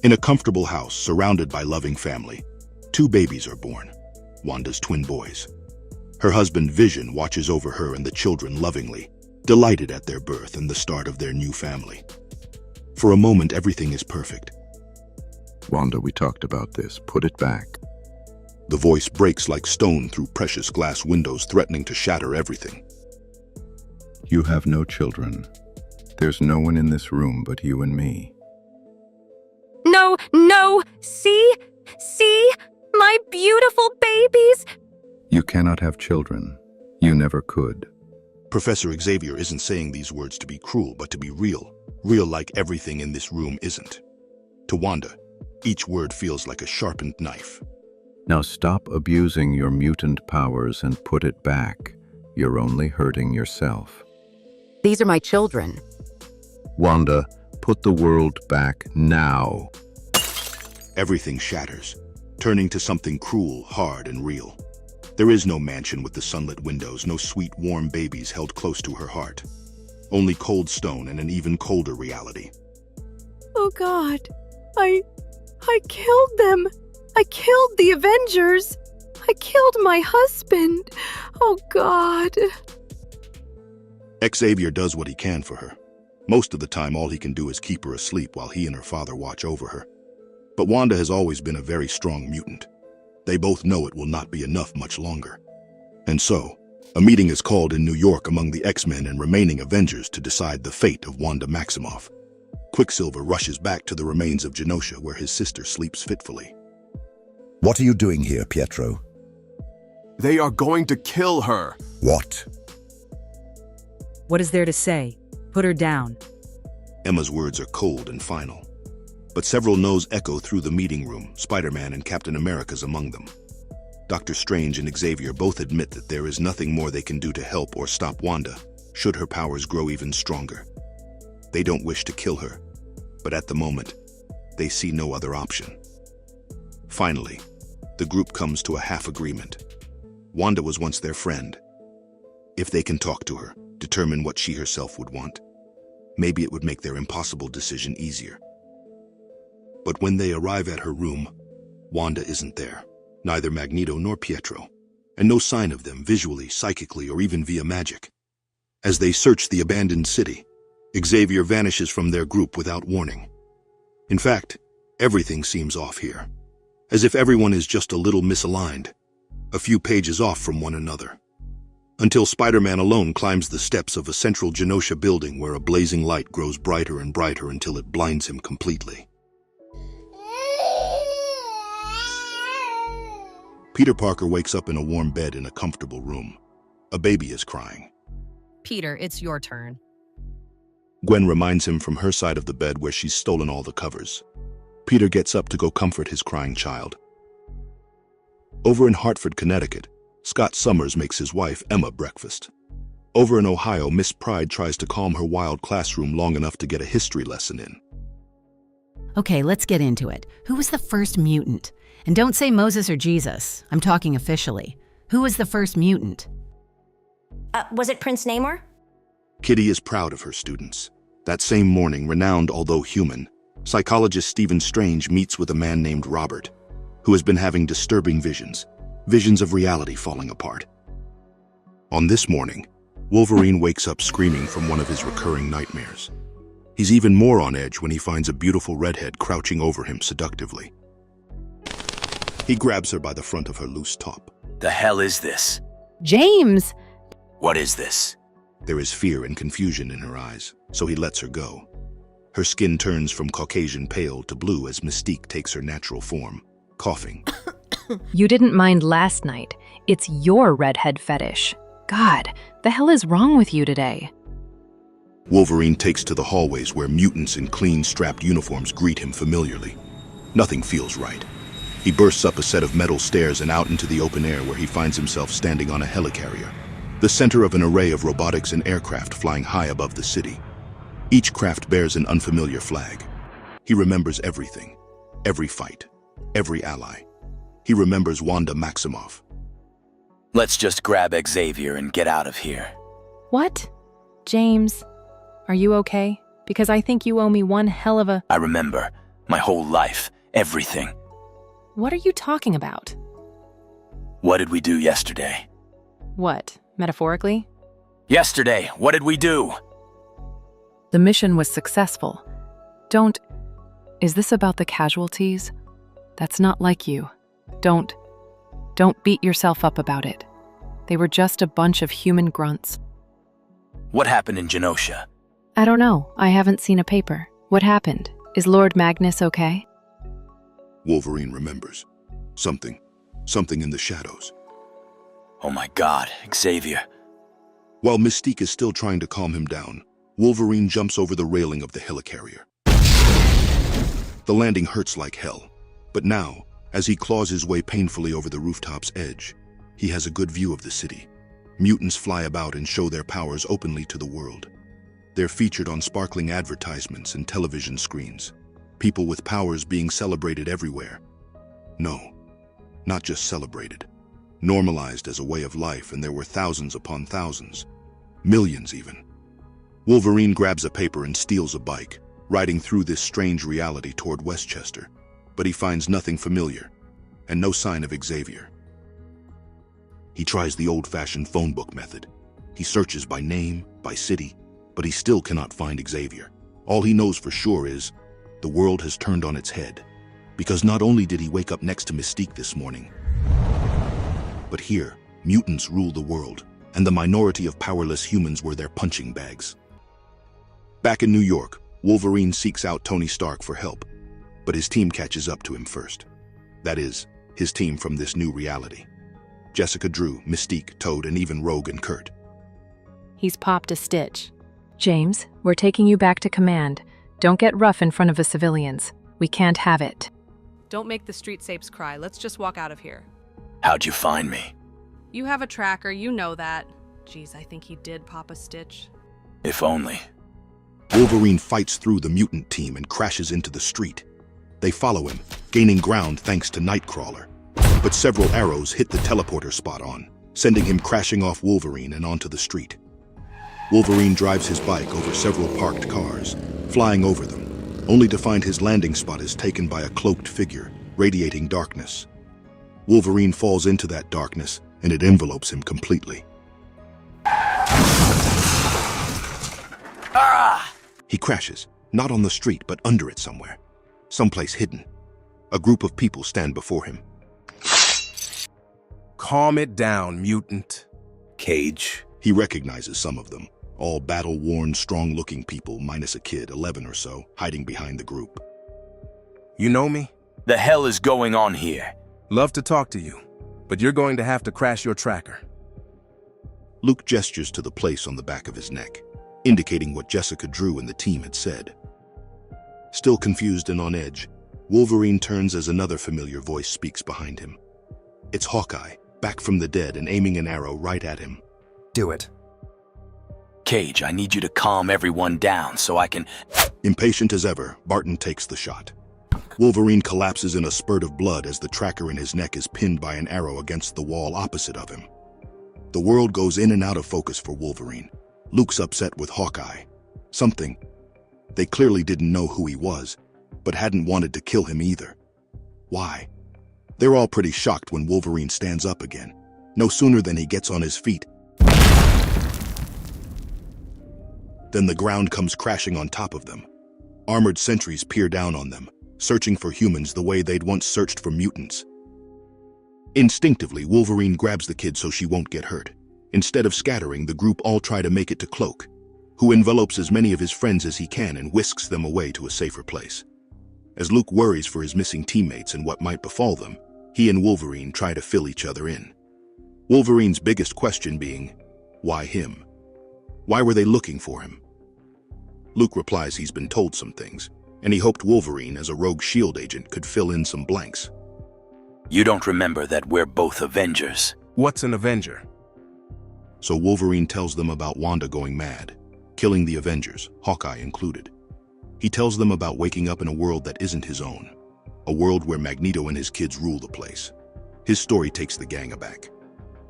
In a comfortable house surrounded by loving family, two babies are born, Wanda's twin boys. Her husband Vision watches over her and the children lovingly, delighted at their birth and the start of their new family. For a moment, everything is perfect. Wanda, we talked about this. Put it back. The voice breaks like stone through precious glass windows, threatening to shatter everything. You have no children. There's no one in this room but you and me. No, no! See? See? My beautiful babies! You cannot have children. You never could. Professor Xavier isn't saying these words to be cruel, but to be real. Real like everything in this room isn't. To Wanda, each word feels like a sharpened knife. Now stop abusing your mutant powers and put it back. You're only hurting yourself. These are my children. Wanda, put the world back now. Everything shatters, turning to something cruel, hard, and real. There is no mansion with the sunlit windows, no sweet, warm babies held close to her heart. Only cold stone and an even colder reality. Oh God, I killed them. I killed the Avengers. I killed my husband. Oh God. Xavier does what he can for her. Most of the time, all he can do is keep her asleep while he and her father watch over her. But Wanda has always been a very strong mutant. They both know it will not be enough much longer. And so, a meeting is called in New York among the X-Men and remaining Avengers to decide the fate of Wanda Maximoff. Quicksilver rushes back to the remains of Genosha where his sister sleeps fitfully. What are you doing here, Pietro? They are going to kill her. What? What is there to say? Put her down. Emma's words are cold and final. But several no's echo through the meeting room, Spider-Man and Captain America's among them. Dr. Strange and Xavier both admit that there is nothing more they can do to help or stop Wanda, should her powers grow even stronger. They don't wish to kill her, but at the moment, they see no other option. Finally, the group comes to a half agreement. Wanda was once their friend. If they can talk to her, determine what she herself would want, maybe it would make their impossible decision easier. But when they arrive at her room, Wanda isn't there, neither Magneto nor Pietro, and no sign of them visually, psychically, or even via magic. As they search the abandoned city, Xavier vanishes from their group without warning. In fact, everything seems off here, as if everyone is just a little misaligned, a few pages off from one another. Until Spider-Man alone climbs the steps of a central Genosha building where a blazing light grows brighter and brighter until it blinds him completely. Peter Parker wakes up in a warm bed in a comfortable room. A baby is crying. Peter, it's your turn. Gwen reminds him from her side of the bed where she's stolen all the covers. Peter gets up to go comfort his crying child. Over in Hartford, Connecticut, Scott Summers makes his wife, Emma, breakfast. Over in Ohio, Miss Pride tries to calm her wild classroom long enough to get a history lesson in. Okay, let's get into it. Who was the first mutant? And don't say Moses or Jesus. I'm talking officially. Who was the first mutant? Was it Prince Namor? Kitty is proud of her students. That same morning, renowned although human, psychologist Stephen Strange meets with a man named Robert, who has been having disturbing visions of reality falling apart. On this morning, Wolverine wakes up screaming from one of his recurring nightmares. He's even more on edge when he finds a beautiful redhead crouching over him seductively. He grabs her by the front of her loose top. The hell is this? James! What is this? There is fear and confusion in her eyes, so he lets her go. Her skin turns from Caucasian pale to blue as Mystique takes her natural form, coughing. You didn't mind last night. It's your redhead fetish. God, the hell is wrong with you today? Wolverine takes to the hallways where mutants in clean, strapped uniforms greet him familiarly. Nothing feels right. He bursts up a set of metal stairs and out into the open air where he finds himself standing on a helicarrier, the center of an array of robotics and aircraft flying high above the city. Each craft bears an unfamiliar flag. He remembers everything, every fight, every ally. He remembers Wanda Maximoff. Let's just grab Xavier and get out of here. What? James, are you okay? Because I think you owe me one hell of a... I remember. My whole life. Everything. What are you talking about? What did we do yesterday? What, metaphorically? Yesterday, what did we do? The mission was successful. Is this about the casualties? That's not like you. Don't beat yourself up about it. They were just a bunch of human grunts. What happened in Genosha? I don't know. I haven't seen a paper. What happened? Is Lord Magnus okay? Wolverine remembers. Something in the shadows. Oh my God, Xavier. While Mystique is still trying to calm him down, Wolverine jumps over the railing of the helicarrier. The landing hurts like hell, but now, as he claws his way painfully over the rooftop's edge, he has a good view of the city. Mutants fly about and show their powers openly to the world. They're featured on sparkling advertisements and television screens. People with powers being celebrated everywhere. No, not just celebrated. Normalized as a way of life, and there were thousands upon thousands. Millions even. Wolverine grabs a paper and steals a bike, riding through this strange reality toward Westchester. But he finds nothing familiar, and no sign of Xavier. He tries the old-fashioned phone book method. He searches by name, by city, but he still cannot find Xavier. All he knows for sure is, the world has turned on its head. Because not only did he wake up next to Mystique this morning, but here, mutants rule the world, and the minority of powerless humans were their punching bags. Back in New York, Wolverine seeks out Tony Stark for help, but his team catches up to him first. That is, his team from this new reality. Jessica Drew, Mystique, Toad, and even Rogue and Kurt. He's popped a stitch. James, we're taking you back to command. Don't get rough in front of the civilians. We can't have it. Don't make the street sapes cry. Let's just walk out of here. How'd you find me? You have a tracker, you know that. Geez, I think he did pop a stitch. If only. Wolverine fights through the mutant team and crashes into the street. They follow him, gaining ground thanks to Nightcrawler. But several arrows hit the teleporter spot on, sending him crashing off Wolverine and onto the street. Wolverine drives his bike over several parked cars, flying over them, only to find his landing spot is taken by a cloaked figure, radiating darkness. Wolverine falls into that darkness, and it envelopes him completely. Ah! He crashes, not on the street, but under it somewhere. Someplace hidden. A group of people stand before him. Calm it down, mutant. Cage. He recognizes some of them, all battle-worn, strong-looking people, minus a kid, 11 or so, hiding behind the group. You know me? The hell is going on here? Love to talk to you, but you're going to have to crash your tracker. Luke gestures to the place on the back of his neck, indicating what Jessica Drew and the team had said. Still confused and on edge, Wolverine turns as another familiar voice speaks behind him. It's Hawkeye, back from the dead and aiming an arrow right at him. Do it. Cage, I need you to calm everyone down so I can... Impatient as ever, Barton takes the shot. Wolverine collapses in a spurt of blood as the tracker in his neck is pinned by an arrow against the wall opposite of him. The world goes in and out of focus for Wolverine. Luke's upset with Hawkeye. Something. They clearly didn't know who he was, but hadn't wanted to kill him either. Why? They're all pretty shocked when Wolverine stands up again. No sooner than he gets on his feet, then the ground comes crashing on top of them. Armored sentries peer down on them, searching for humans the way they'd once searched for mutants. Instinctively, Wolverine grabs the kid so she won't get hurt. Instead of scattering, the group all try to make it to Cloak, who envelops as many of his friends as he can and whisks them away to a safer place. As Luke worries for his missing teammates and what might befall them, he and Wolverine try to fill each other in. Wolverine's biggest question being, why him? Why were they looking for him? Luke replies he's been told some things, and he hoped Wolverine, as a rogue S.H.I.E.L.D. agent, could fill in some blanks. You don't remember that we're both Avengers. What's an Avenger? So Wolverine tells them about Wanda going mad, killing the Avengers, Hawkeye included. He tells them about waking up in a world that isn't his own, a world where Magneto and his kids rule the place. His story takes the gang aback.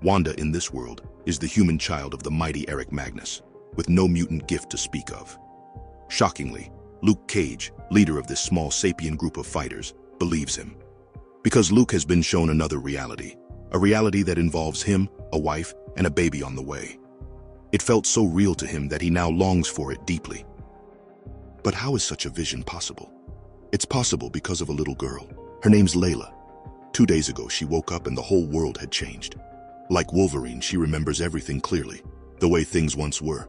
Wanda, in this world, is the human child of the mighty Eric Magnus, with no mutant gift to speak of. Shockingly, Luke Cage, leader of this small sapien group of fighters, believes him. Because Luke has been shown another reality, a reality that involves him, a wife, and a baby on the way. It felt so real to him that he now longs for it deeply. But how is such a vision possible? It's possible because of a little girl. Her name's Layla. 2 days ago, she woke up and the whole world had changed. Like Wolverine, she remembers everything clearly, the way things once were.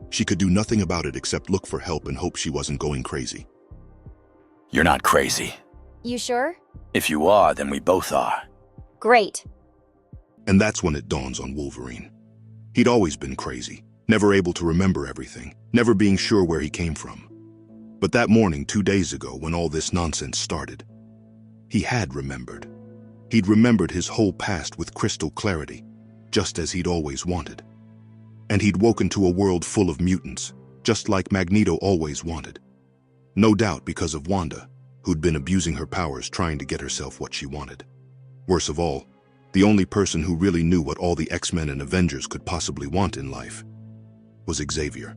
She could do nothing about it except look for help and hope she wasn't going crazy. You're not crazy. You sure? If you are, then we both are. Great. And that's when it dawns on Wolverine. He'd always been crazy, never able to remember everything, never being sure where he came from. But that morning, 2 days ago, when all this nonsense started, he had remembered. He'd remembered his whole past with crystal clarity, just as he'd always wanted. And he'd woken to a world full of mutants, just like Magneto always wanted. No doubt because of Wanda, who'd been abusing her powers trying to get herself what she wanted. Worse of all, the only person who really knew what all the X-Men and Avengers could possibly want in life was Xavier.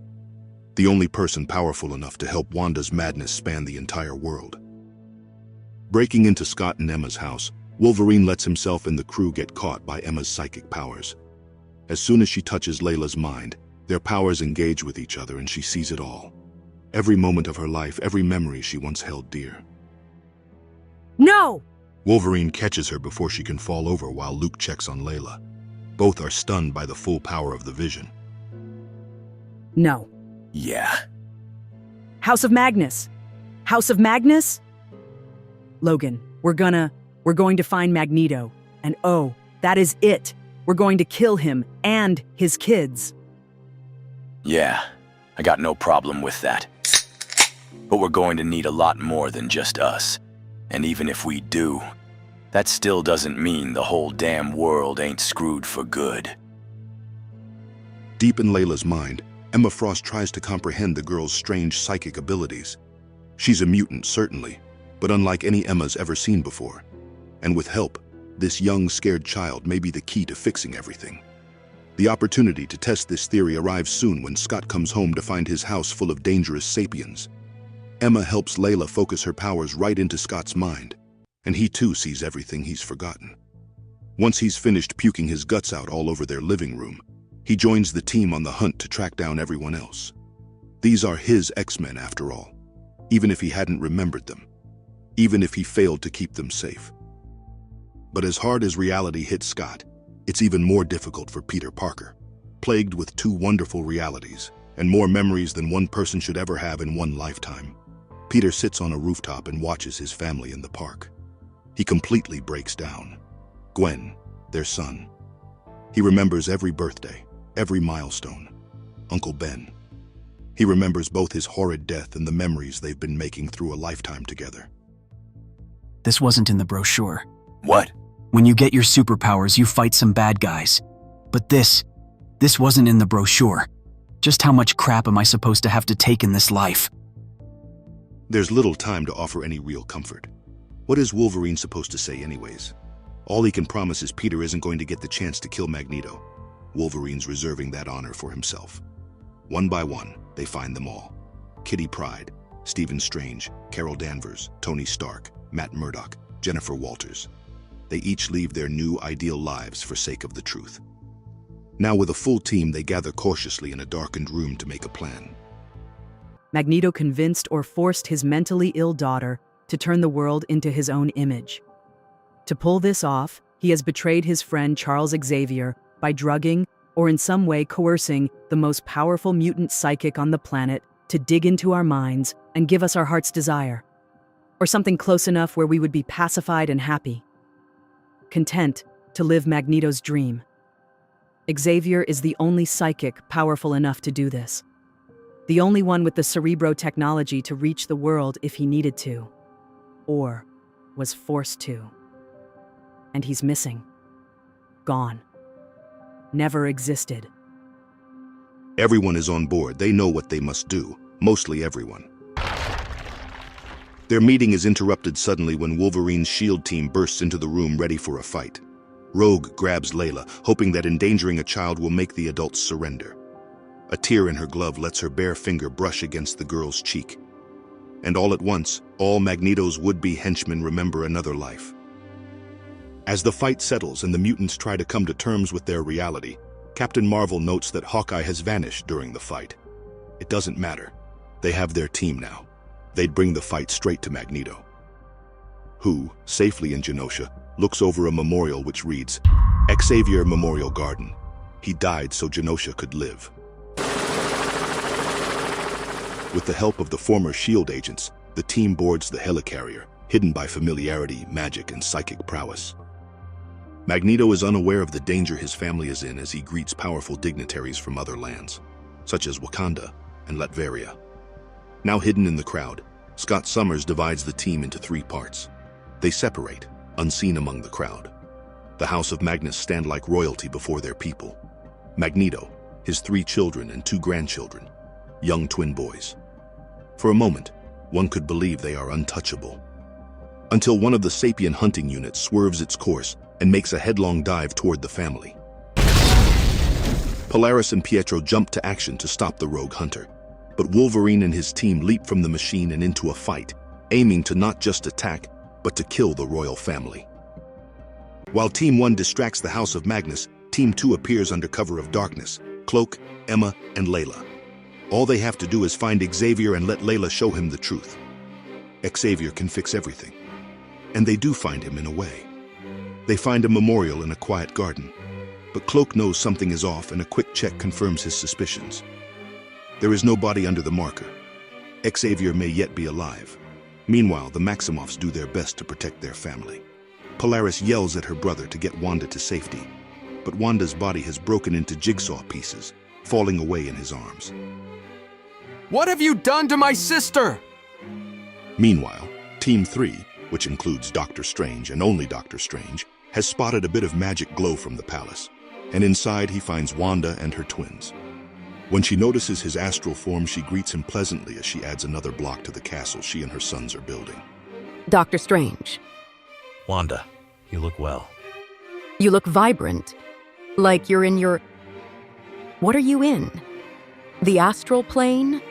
The only person powerful enough to help Wanda's madness span the entire world. Breaking into Scott and Emma's house, Wolverine lets himself and the crew get caught by Emma's psychic powers. As soon as she touches Layla's mind, their powers engage with each other and she sees it all. Every moment of her life, every memory she once held dear. No! Wolverine catches her before she can fall over while Luke checks on Layla. Both are stunned by the full power of the vision. No. Yeah. House of Magnus. House of Magnus? Logan, we're going to find Magneto. And oh, that is it. We're going to kill him and his kids. Yeah, I got no problem with that. But we're going to need a lot more than just us. And even if we do, that still doesn't mean the whole damn world ain't screwed for good. Deep in Layla's mind, Emma Frost tries to comprehend the girl's strange psychic abilities. She's a mutant, certainly, but unlike any Emma's ever seen before. And with help, this young, scared child may be the key to fixing everything. The opportunity to test this theory arrives soon when Scott comes home to find his house full of dangerous sapiens. Emma helps Layla focus her powers right into Scott's mind, and he too sees everything he's forgotten. Once he's finished puking his guts out all over their living room, he joins the team on the hunt to track down everyone else. These are his X-Men after all, even if he hadn't remembered them, even if he failed to keep them safe. But as hard as reality hits Scott, it's even more difficult for Peter Parker, plagued with 2 wonderful realities and more memories than one person should ever have in one lifetime. Peter sits on a rooftop and watches his family in the park. He completely breaks down. Gwen, their son. He remembers every birthday, every milestone. Uncle Ben. He remembers both his horrid death and the memories they've been making through a lifetime together. This wasn't in the brochure. What? When you get your superpowers, you fight some bad guys. But this wasn't in the brochure. Just how much crap am I supposed to have to take in this life? There's little time to offer any real comfort. What is Wolverine supposed to say anyways? All he can promise is Peter isn't going to get the chance to kill Magneto. Wolverine's reserving that honor for himself. One by one, they find them all. Kitty Pryde, Stephen Strange, Carol Danvers, Tony Stark, Matt Murdock, Jennifer Walters. They each leave their new, ideal lives for sake of the truth. Now with a full team, they gather cautiously in a darkened room to make a plan. Magneto convinced or forced his mentally ill daughter to turn the world into his own image. To pull this off, he has betrayed his friend Charles Xavier by drugging or in some way coercing the most powerful mutant psychic on the planet to dig into our minds and give us our heart's desire. Or something close enough where we would be pacified and happy. Content to live Magneto's dream. Xavier is the only psychic powerful enough to do this. The only one with the cerebro technology to reach the world if he needed to. Or was forced to. And he's missing. Gone. Never existed. Everyone is on board. They know what they must do. Mostly everyone. Their meeting is interrupted suddenly when Wolverine's SHIELD team bursts into the room ready for a fight. Rogue grabs Layla, hoping that endangering a child will make the adults surrender. A tear in her glove lets her bare finger brush against the girl's cheek. And all at once, all Magneto's would-be henchmen remember another life. As the fight settles and the mutants try to come to terms with their reality, Captain Marvel notes that Hawkeye has vanished during the fight. It doesn't matter. They have their team now. They'd bring the fight straight to Magneto, who, safely in Genosha, looks over a memorial which reads, Xavier Memorial Garden. He died so Genosha could live. With the help of the former S.H.I.E.L.D. agents, the team boards the helicarrier, hidden by familiarity, magic, and psychic prowess. Magneto is unaware of the danger his family is in as he greets powerful dignitaries from other lands, such as Wakanda and Latveria. Now hidden in the crowd, Scott Summers divides the team into 3 parts. They separate, unseen among the crowd. The House of Magnus stand like royalty before their people. Magneto, his 3 children and 2 grandchildren, young twin boys. For a moment, one could believe they are untouchable. Until one of the Sapien hunting units swerves its course and makes a headlong dive toward the family. Polaris and Pietro jump to action to stop the rogue hunter, but Wolverine and his team leap from the machine and into a fight, aiming to not just attack, but to kill the royal family. While Team 1 distracts the House of Magnus, Team 2 appears under cover of darkness, Cloak, Emma, and Layla. All they have to do is find Xavier and let Layla show him the truth. Xavier can fix everything. And they do find him in a way. They find a memorial in a quiet garden, but Cloak knows something is off and a quick check confirms his suspicions. There is no body under the marker. Xavier may yet be alive. Meanwhile, the Maximoffs do their best to protect their family. Polaris yells at her brother to get Wanda to safety, but Wanda's body has broken into jigsaw pieces, falling away in his arms. What have you done to my sister? Meanwhile, Team 3, which includes Doctor Strange and only Doctor Strange, has spotted a bit of magic glow from the palace, and inside he finds Wanda and her twins. When she notices his astral form, she greets him pleasantly as she adds another block to the castle she and her sons are building. Doctor Strange, Wanda, you look well. you look vibrant. Like you're in your... What are you in? The astral plane?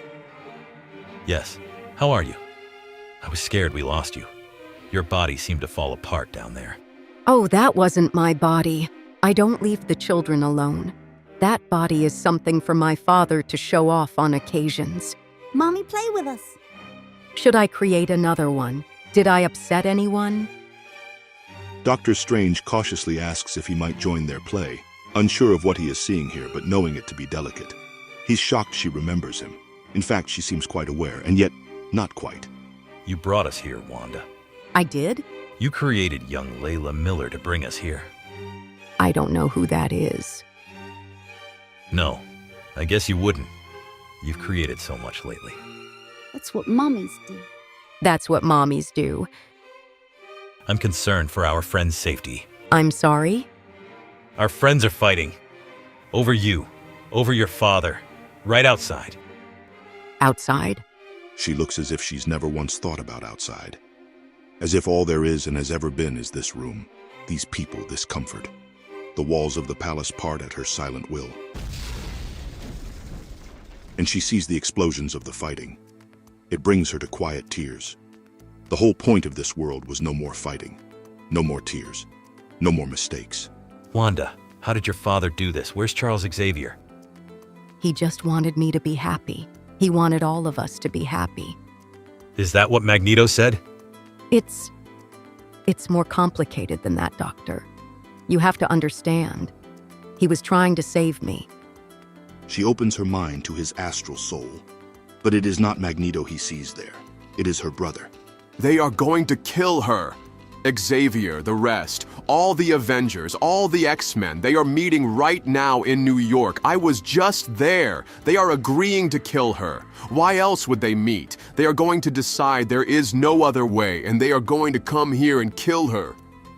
Yes. How are you? I was scared we lost you. Your body seemed to fall apart down there. Oh, that wasn't my body. I don't leave the children alone. That body is something for my father to show off on occasions. Mommy, play with us. Should I create another one? Did I upset anyone? Doctor Strange cautiously asks if he might join their play, unsure of what he is seeing here but knowing it to be delicate. He's shocked she remembers him. In fact, she seems quite aware, and yet not quite. You brought us here, Wanda. I did? You created young Layla Miller to bring us here. I don't know who that is. No, I guess you wouldn't. You've created so much lately. That's what mommies do. That's what mommies do. I'm concerned for our friend's safety. I'm sorry? Our friends are fighting. Over you. Over your father. Right outside. Outside? She looks as if she's never once thought about outside. As if all there is and has ever been is this room, these people, this comfort. The walls of the palace part at her silent will. And she sees the explosions of the fighting. It brings her to quiet tears. The whole point of this world was no more fighting, no more tears, no more mistakes. Wanda, how did your father do this? Where's Charles Xavier? He just wanted me to be happy. He wanted all of us to be happy. Is that what Magneto said? It's more complicated than that, Doctor. You have to understand. He was trying to save me. She opens her mind to his astral soul. But it is not Magneto he sees there. It is her brother. They are going to kill her. Xavier, the rest, all the Avengers, all the X-Men, they are meeting right now in New York. I was just there. They are agreeing to kill her. Why else would they meet? They are going to decide there is no other way, and they are going to come here and kill her.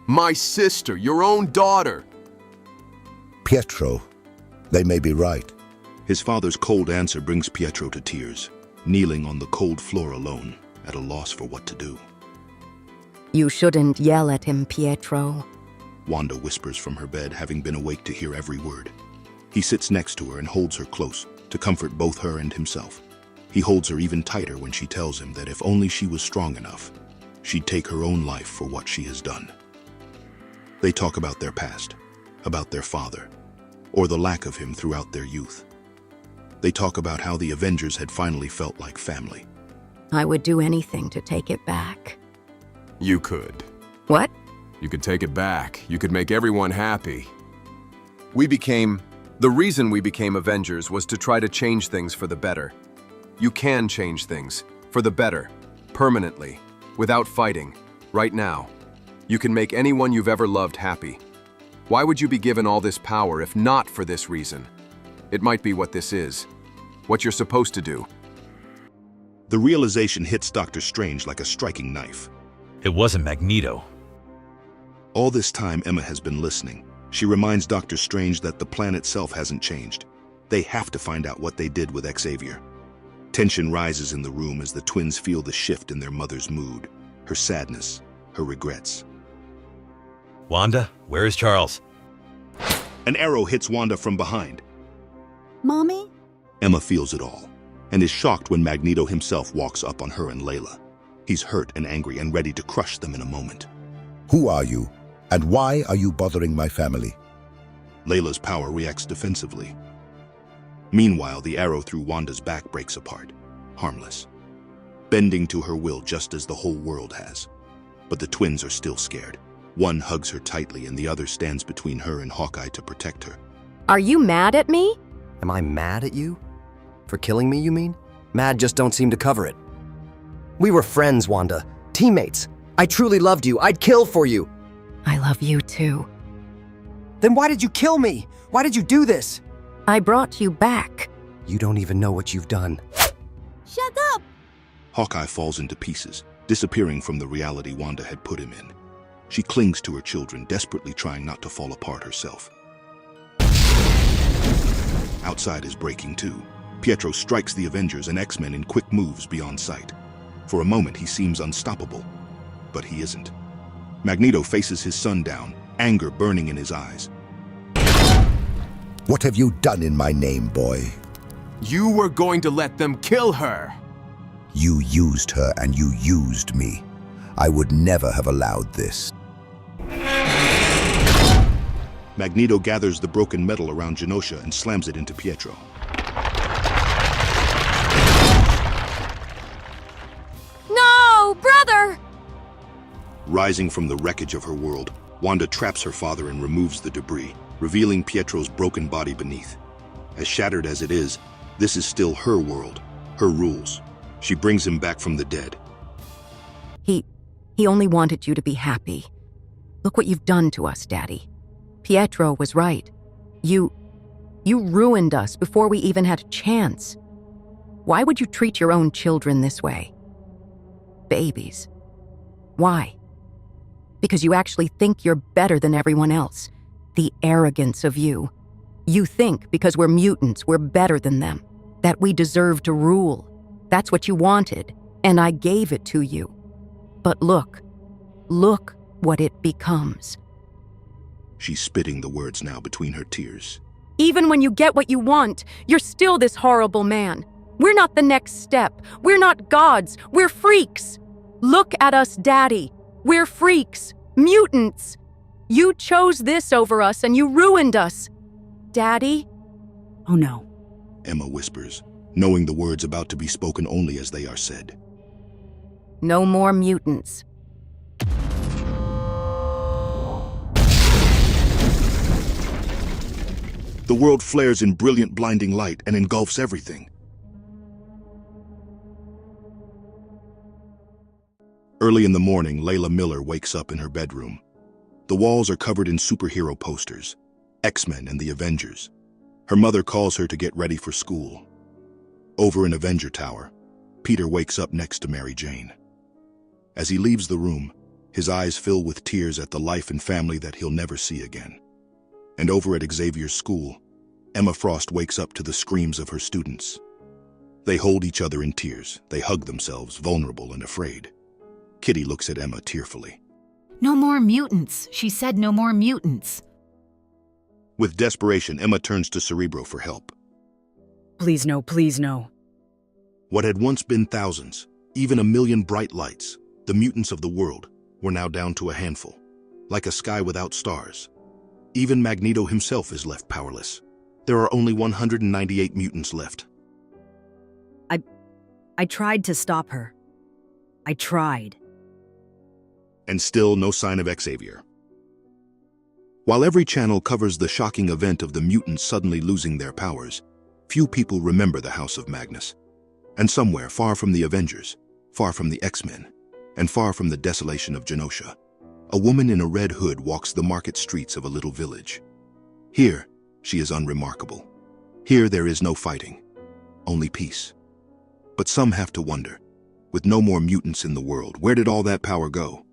My sister, your own daughter. Pietro, they may be right. His father's cold answer brings Pietro to tears, kneeling on the cold floor alone, at a loss for what to do. You shouldn't yell at him, Pietro. Wanda whispers from her bed, having been awake to hear every word. He sits next to her and holds her close, to comfort both her and himself. He holds her even tighter when she tells him that if only she was strong enough, she'd take her own life for what she has done. They talk about their past, about their father, or the lack of him throughout their youth. They talk about how the Avengers had finally felt like family. I would do anything to take it back. You could. What? You could take it back. You could make everyone happy. The reason we became Avengers was to try to change things for the better. You can change things, for the better, permanently, without fighting, right now. You can make anyone you've ever loved happy. Why would you be given all this power if not for this reason? It might be what this is, what you're supposed to do. The realization hits Doctor Strange like a striking knife. It wasn't Magneto. All this time, Emma has been listening. She reminds Doctor Strange that the plan itself hasn't changed. They have to find out what they did with Xavier. Tension rises in the room as the twins feel the shift in their mother's mood, her sadness, her regrets. Wanda, where is Charles? An arrow hits Wanda from behind. Mommy? Emma feels it all, and is shocked when Magneto himself walks up on her and Layla. He's hurt and angry and ready to crush them in a moment. Who are you? And why are you bothering my family? Layla's power reacts defensively. Meanwhile, the arrow through Wanda's back breaks apart, harmless, bending to her will just as the whole world has. But the twins are still scared. One hugs her tightly and the other stands between her and Hawkeye to protect her. Are you mad at me? Am I mad at you? For killing me, you mean? Mad just don't seem to cover it. We were friends, Wanda. Teammates. I truly loved you. I'd kill for you. I love you too. Then why did you kill me? Why did you do this? I brought you back. You don't even know what you've done. Shut up! Hawkeye falls into pieces, disappearing from the reality Wanda had put him in. She clings to her children, desperately trying not to fall apart herself. Outside is breaking too. Pietro strikes the Avengers and X-Men in quick moves beyond sight. For a moment, he seems unstoppable, but he isn't. Magneto faces his son down, anger burning in his eyes. What have you done in my name, boy? You were going to let them kill her. You used her and you used me. I would never have allowed this. Magneto gathers the broken metal around Genosha and slams it into Pietro. No, brother! Rising from the wreckage of her world, Wanda traps her father and removes the debris, revealing Pietro's broken body beneath. As shattered as it is, this is still her world, her rules. She brings him back from the dead. He only wanted you to be happy. Look what you've done to us, Daddy. Pietro was right. You ruined us before we even had a chance. Why would you treat your own children this way? Babies. Why? Because you actually think you're better than everyone else. The arrogance of you. You think because we're mutants, we're better than them. That we deserve to rule. That's what you wanted, and I gave it to you. But look what it becomes. She's spitting the words now between her tears. Even when you get what you want, you're still this horrible man. We're not the next step. We're not gods. We're freaks. Look at us, Daddy. We're freaks. Mutants. You chose this over us and you ruined us. Daddy? Oh no. Emma whispers, knowing the words about to be spoken only as they are said. No more mutants. The world flares in brilliant, blinding light and engulfs everything. Early in the morning, Layla Miller wakes up in her bedroom. The walls are covered in superhero posters, X-Men and the Avengers. Her mother calls her to get ready for school. Over in Avenger Tower, Peter wakes up next to Mary Jane. As he leaves the room, his eyes fill with tears at the life and family that he'll never see again. And over at Xavier's school, Emma Frost wakes up to the screams of her students. They hold each other in tears. They hug themselves, vulnerable and afraid. Kitty looks at Emma tearfully. No more mutants. She said no more mutants. With desperation, Emma turns to Cerebro for help. Please no, please no. What had once been thousands, even a million bright lights, the mutants of the world, were now down to a handful, like a sky without stars. Even Magneto himself is left powerless. There are only 198 mutants left. I tried to stop her. I tried. And still no sign of Xavier. While every channel covers the shocking event of the mutants suddenly losing their powers, few people remember the House of Magnus. And somewhere far from the Avengers, far from the X-Men, and far from the desolation of Genosha, a woman in a red hood walks the market streets of a little village. Here, she is unremarkable. Here there is no fighting, only peace. But some have to wonder, with no more mutants in the world, where did all that power go?